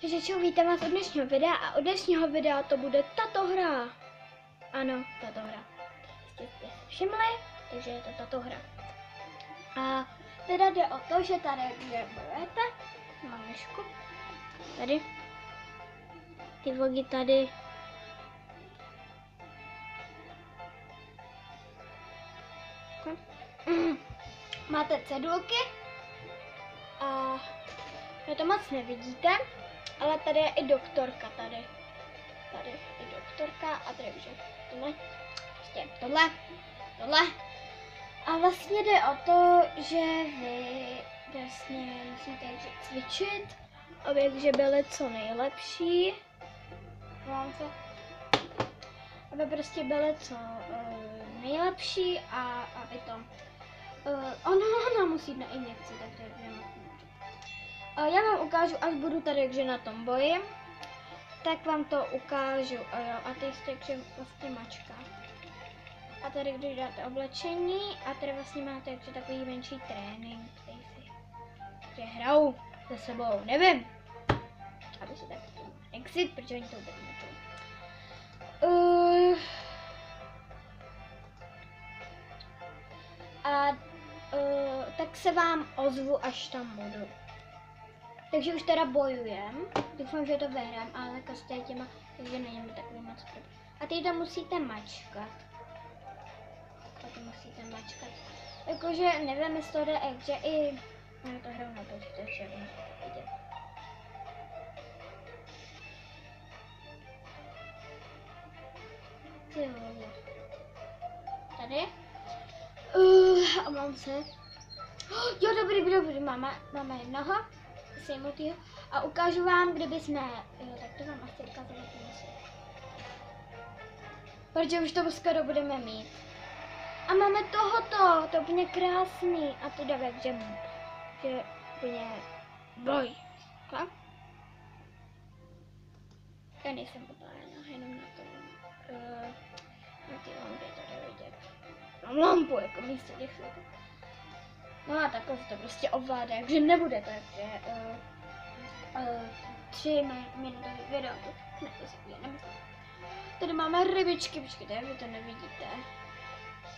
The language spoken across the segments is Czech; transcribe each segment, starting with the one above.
Takže čau, vítám vás od dnešního videa a od dnešního videa to bude tato hra. Ano, tato hra. Jste si všimli, takže je to tato hra. A teda jde o to, že tady, kde bojujete, mám myšku, tady, ty vlogy tady. Máte cedulky a vy to moc nevidíte, ale tady je i doktorka, tady je doktorka a tady už je tohle, prostě tohle. A vlastně jde o to, že vy vlastně musíte cvičit, aby byly co nejlepší. Aby prostě byly co nejlepší a aby to... Ona musí na injekci, takže já vám ukážu, až budu tady takže na tom boji, tak vám to ukážu. A teď jste takže vlastně mačka. A tady, když dáte oblečení, a tady vlastně máte takže takový menší trénink, který si že hrajou se sebou, nevím. Aby se tak exit, protože oni to vůbec nečou. Tak se vám ozvu, až tam budu. Takže už teda bojujem. Doufám, že to vyhrám, ale tak s těma, takže není takový moc problém. A teď tam musíte mačkat. Jakože nevím, jestli to jde, že i... No to hraju na počítači, jak můžete vidět. Tady. A mám se. Jo, dobrý, máme jednoho. Sejmutýho. A ukážu vám, kdyby jsme... Jo, tak to vám asi ukázat musím. Protože už to skoro budeme mít. A máme tohoto, to je úplně krásný. A to jde jak, že úplně boj. Tak? Já nejsem popálená, jenom na to. Na ty lampy to jde vidět. Mám lampu, jako místo těch světek. No a takhle to prostě ovládá, takže nebude to ještě 3 minutový video. Ne, to se nemyslím. Tady máme rybičky, počkejte, vy to nevidíte.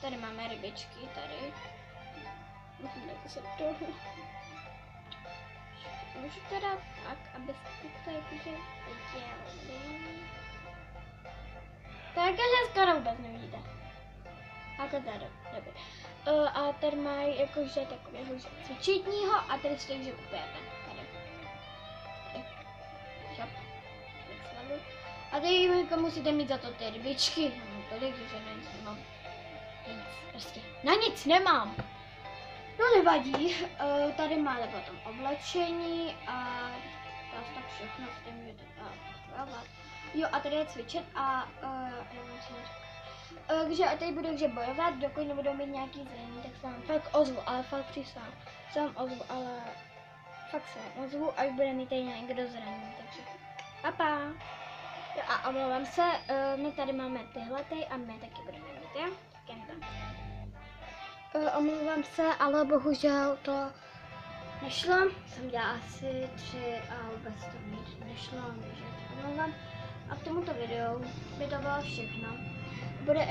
Tady máme rybičky, tady. Dejte se toho. Můžu teda tak, abyste to jakože viděli. Tak jakože skoro vůbec nevidíte. A to tady, dobrý. A tady mají jakože takového cvičitního a tady stojí, že kupujete. Tady. Šop. A tady musíte mít za to ty rybičky. No tolik, že na nic nemám. Nic, prostě na nic nemám. No nevadí. Tady máte potom oblečení a tak všechno s tím můžete dělat. Jo a tady je cvičet a takže a teď budu bojovat, dokud nebudou mít nějaký zranění, tak se vám fakt ozvu, ale fakt přísám. Se vám ozvu, ale fakt se vám ozvu, až bude mít tady někdo zranění, takže papa. Jo a omlouvám se, my tady máme tyhle a my taky budeme mít, jo? Tak jen to. Omlouvám se, ale bohužel to nešlo. Jsem dělala asi 3 a vůbec to nešlo, takže omlouvám. A k tomuto videu by to bylo všechno. Bude